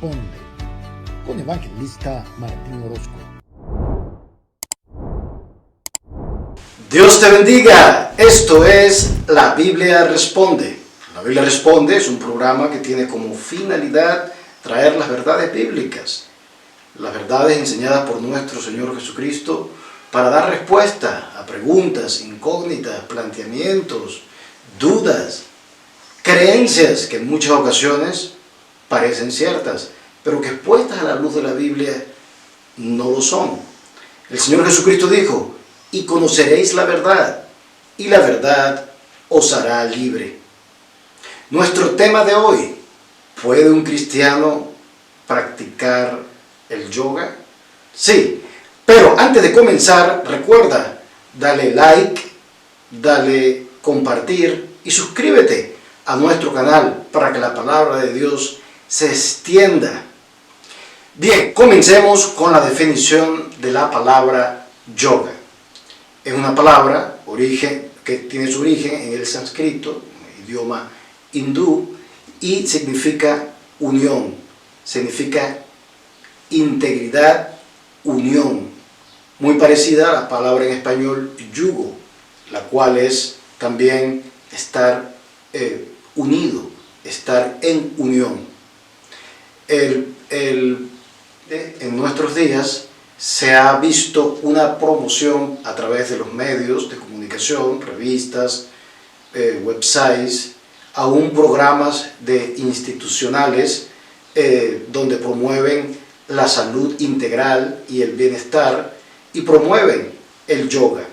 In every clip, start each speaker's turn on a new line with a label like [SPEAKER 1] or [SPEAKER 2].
[SPEAKER 1] Responde con Evangelista Martín Orozco.
[SPEAKER 2] Dios te bendiga. Esto es La Biblia Responde. La Biblia Responde es un programa que tiene como finalidad traer las verdades bíblicas, las verdades enseñadas por nuestro Señor Jesucristo para dar respuesta a preguntas, incógnitas, planteamientos, dudas, creencias que en muchas ocasiones parecen ciertas, pero que puestas a la luz de la Biblia no lo son. El Señor Jesucristo dijo: y conoceréis la verdad, y la verdad os hará libre. Nuestro tema de hoy: ¿puede un cristiano practicar el yoga? Sí, pero antes de comenzar, recuerda, dale like, dale compartir y suscríbete a nuestro canal para que la palabra de Dios se extienda. Bien, comencemos con la definición de la palabra yoga. Es una palabra que tiene su origen en el sánscrito, en el idioma hindú, y significa unión, significa integridad, unión, muy parecida a la palabra en español yugo, la cual es también estar unido, estar en unión. En nuestros días se ha visto una promoción a través de los medios de comunicación, revistas, websites, aún programas institucionales donde promueven la salud integral y el bienestar y promueven el yoga.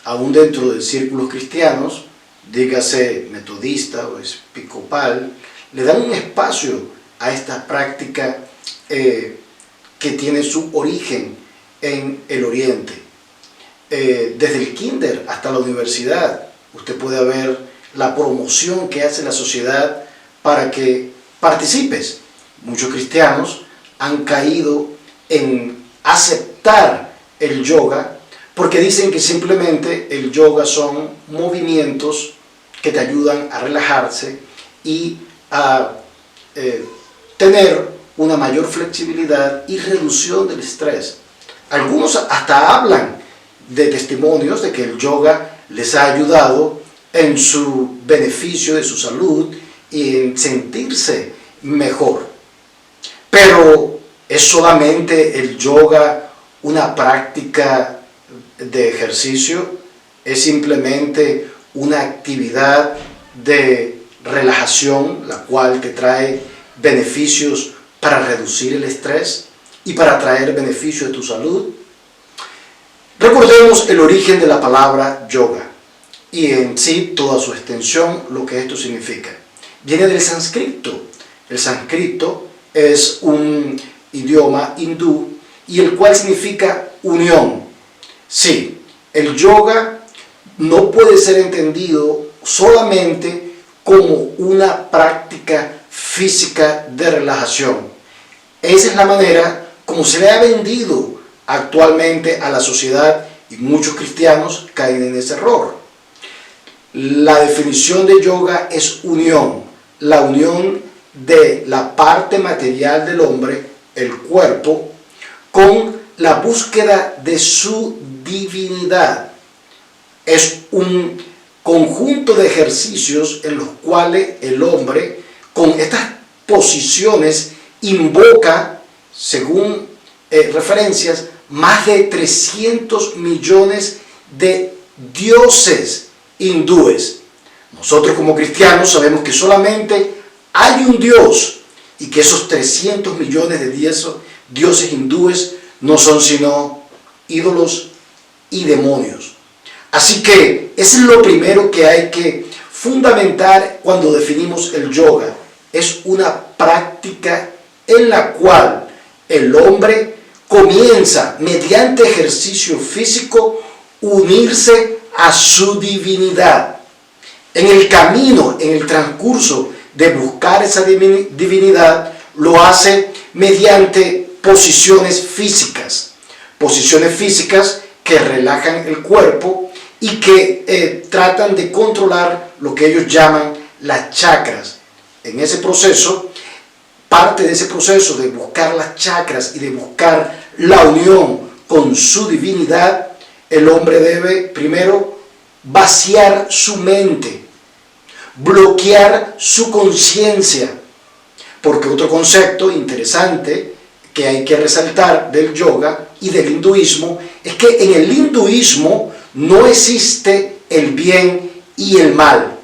[SPEAKER 2] Aún dentro de círculos cristianos, dígase metodista o episcopal, le dan un espacio a esta práctica que tiene su origen en el Oriente. Desde el kinder hasta la universidad, usted puede ver la promoción que hace la sociedad para que participes. Muchos cristianos han caído en aceptar el yoga porque dicen que simplemente el yoga son movimientos que te ayudan a relajarse y a tener una mayor flexibilidad y reducción del estrés. Algunos hasta hablan de testimonios de que el yoga les ha ayudado en su beneficio de su salud y en sentirse mejor. Pero ¿es solamente el yoga una práctica de ejercicio? ¿Es simplemente una actividad de relajación, la cual te trae beneficios para reducir el estrés y para traer beneficio de tu salud? Recordemos el origen de la palabra yoga y en sí toda su extensión, lo que esto significa. Viene del sánscrito. El sánscrito es un idioma hindú y el cual significa unión. Sí, el yoga no puede ser entendido solamente como una práctica física de relajación. Esa es la manera como se le ha vendido actualmente a la sociedad y muchos cristianos caen en ese error. La definición de yoga es unión, la unión de la parte material del hombre, el cuerpo, con la búsqueda de su divinidad. Es un conjunto de ejercicios en los cuales el hombre, con estas posiciones, invoca, según referencias, más de 300 millones de dioses hindúes. Nosotros como cristianos sabemos que solamente hay un Dios y que esos 300 millones de dioses hindúes no son sino ídolos y demonios. Así que eso es lo primero que hay que fundamentar cuando definimos el yoga. Es una práctica en la cual el hombre comienza, mediante ejercicio físico, unirse a su divinidad. En el camino, en el transcurso de buscar esa divinidad, lo hace mediante posiciones físicas que relajan el cuerpo y que tratan de controlar lo que ellos llaman las chakras. En ese proceso parte de ese proceso de buscar las chakras y de buscar la unión con su divinidad, el hombre debe primero vaciar su mente, bloquear su conciencia. Porque otro concepto interesante que hay que resaltar del yoga y del hinduismo es que en el hinduismo no existe el bien y el mal.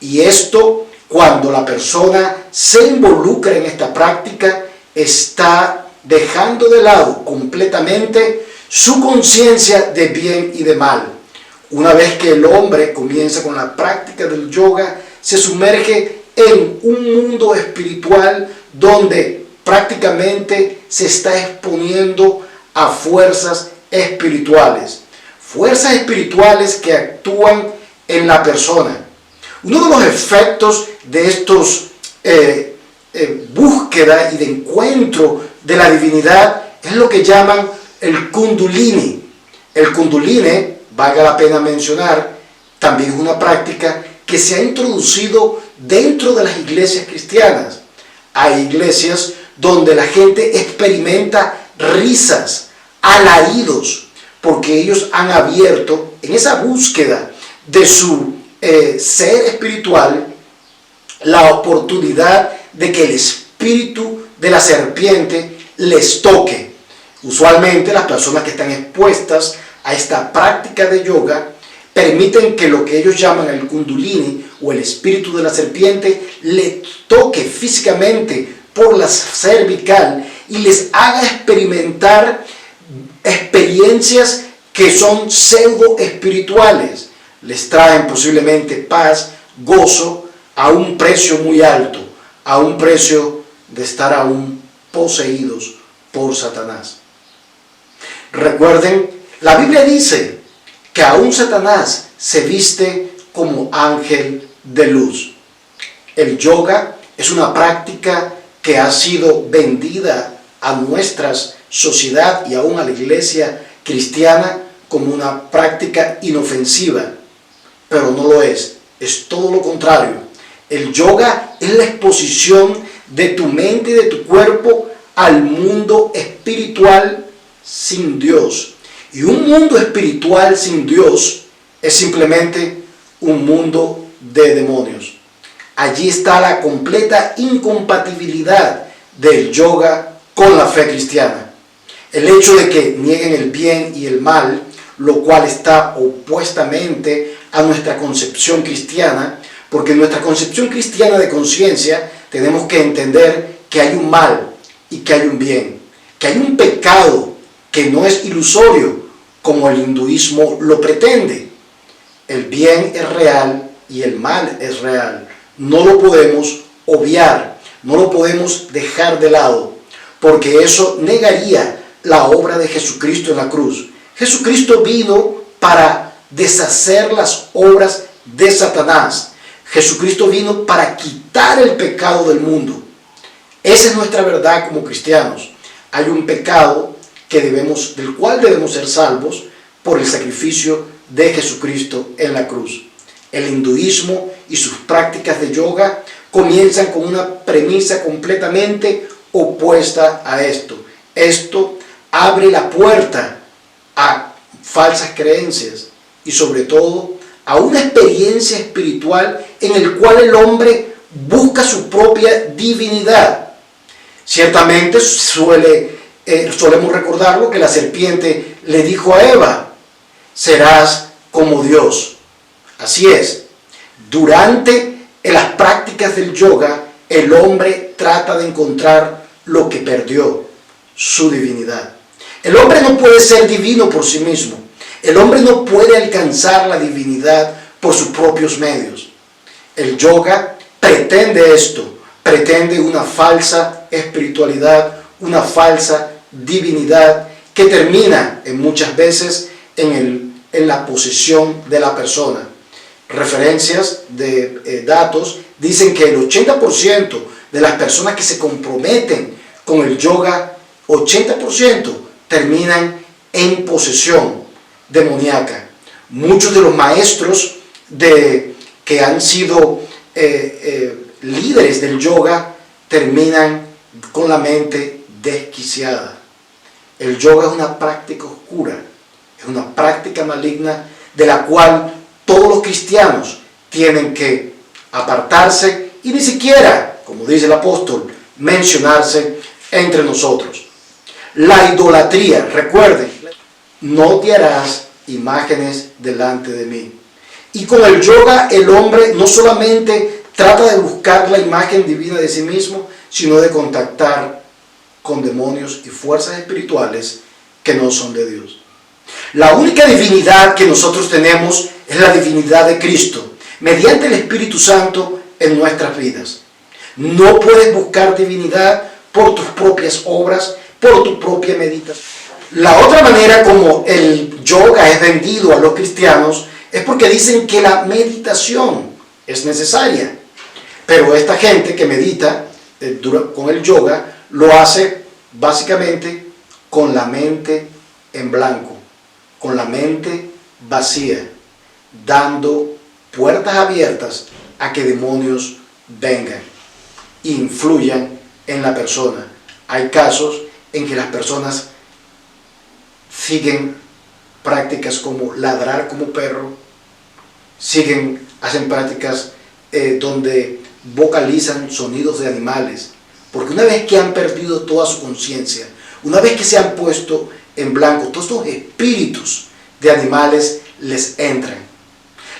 [SPEAKER 2] Y esto, cuando la persona se involucra en esta práctica, está dejando de lado completamente su conciencia de bien y de mal. Una vez que el hombre comienza con la práctica del yoga, se sumerge en un mundo espiritual donde prácticamente se está exponiendo a fuerzas espirituales. Fuerzas espirituales que actúan en la persona. Uno de los efectos de estos búsqueda y de encuentro de la divinidad es lo que llaman el kundalini. El kundalini, valga la pena mencionar, también es una práctica que se ha introducido dentro de las iglesias cristianas. Hay iglesias donde la gente experimenta risas, alaridos, porque ellos han abierto en esa búsqueda de su ser espiritual la oportunidad de que el espíritu de la serpiente les toque. Usualmente las personas que están expuestas a esta práctica de yoga permiten que lo que ellos llaman el kundalini o el espíritu de la serpiente le toque físicamente por la cervical y les haga experimentar experiencias que son pseudo espirituales. Les traen posiblemente paz, gozo, a un precio muy alto, a un precio de estar aún poseídos por Satanás. Recuerden, la Biblia dice que aún Satanás se viste como ángel de luz. El yoga es una práctica que ha sido vendida a nuestra sociedad y aún a la iglesia cristiana como una práctica inofensiva, pero no lo es. Es todo lo contrario. El yoga es la exposición de tu mente y de tu cuerpo al mundo espiritual sin Dios. Y un mundo espiritual sin Dios es simplemente un mundo de demonios. Allí está la completa incompatibilidad del yoga con la fe cristiana. El hecho de que nieguen el bien y el mal, lo cual está opuestamente a nuestra concepción cristiana, porque en nuestra concepción cristiana de conciencia tenemos que entender que hay un mal y que hay un bien, que hay un pecado que no es ilusorio como el hinduismo lo pretende. El bien es real y el mal es real. No lo podemos obviar, no lo podemos dejar de lado, porque eso negaría la obra de Jesucristo en la cruz. Jesucristo vino para deshacer las obras de Satanás. Jesucristo vino para quitar el pecado del mundo. Esa es nuestra verdad como cristianos. Hay un pecado del cual debemos ser salvos por el sacrificio de Jesucristo en la cruz. El hinduismo y sus prácticas de yoga comienzan con una premisa completamente opuesta a esto. Esto abre la puerta a falsas creencias y sobre todo a una experiencia espiritual en el cual el hombre busca su propia divinidad. Ciertamente solemos recordar lo que la serpiente le dijo a Eva: serás como Dios. Así es, durante las prácticas del yoga, el hombre trata de encontrar lo que perdió, su divinidad. El hombre no puede ser divino por sí mismo. El hombre no puede alcanzar la divinidad por sus propios medios. El yoga pretende esto, pretende una falsa espiritualidad, una falsa divinidad que termina muchas veces en la posesión de la persona. Referencias de datos dicen que el 80% de las personas que se comprometen con el yoga, 80% terminan en posesión demoníaca. Muchos de los maestros que han sido líderes del yoga terminan con la mente desquiciada. El yoga es una práctica oscura, es una práctica maligna de la cual todos los cristianos tienen que apartarse y ni siquiera, como dice el apóstol, mencionarse entre nosotros. La idolatría, recuerden, no te harás imágenes delante de mí. Y con el yoga el hombre no solamente trata de buscar la imagen divina de sí mismo, sino de contactar con demonios y fuerzas espirituales que no son de Dios. La única divinidad que nosotros tenemos es la divinidad de Cristo, mediante el Espíritu Santo en nuestras vidas. No puedes buscar divinidad por tus propias obras, por tu propia meditación. La otra manera como el yoga es vendido a los cristianos es porque dicen que la meditación es necesaria. Pero esta gente que medita con el yoga lo hace básicamente con la mente en blanco, con la mente vacía, dando puertas abiertas a que demonios vengan e influyan en la persona. Hay casos en que las personas siguen prácticas como ladrar como perro, hacen prácticas donde vocalizan sonidos de animales, porque una vez que han perdido toda su conciencia, una vez que se han puesto en blanco, todos estos espíritus de animales les entran.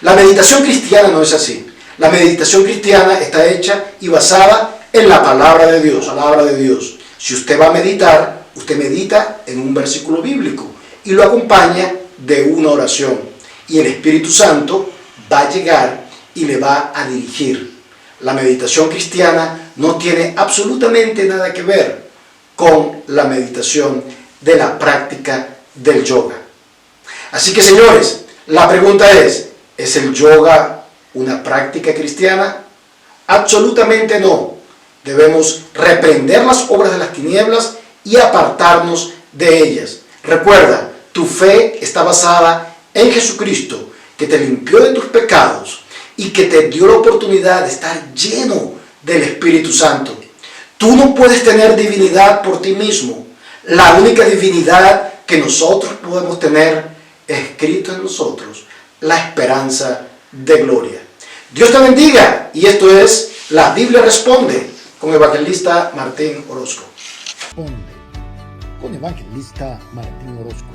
[SPEAKER 2] La meditación cristiana no es así. La meditación cristiana está hecha y basada en la palabra de Dios, palabra de Dios. Si usted va a meditar, usted medita en un versículo bíblico y lo acompaña de una oración. Y el Espíritu Santo va a llegar y le va a dirigir. La meditación cristiana no tiene absolutamente nada que ver con la meditación de la práctica del yoga. Así que, señores, la pregunta ¿es el yoga una práctica cristiana? Absolutamente no. Debemos reprender las obras de las tinieblas y apartarnos de ellas. Recuerda, tu fe está basada en Jesucristo, que te limpió de tus pecados y que te dio la oportunidad de estar lleno del Espíritu Santo. Tú no puedes tener divinidad por ti mismo. La única divinidad que nosotros podemos tener es Cristo en nosotros, la esperanza de gloria. Dios te bendiga, y esto es La Biblia Responde con Evangelista Martín Orozco.
[SPEAKER 1] Responde con Evangelista Martín Orozco.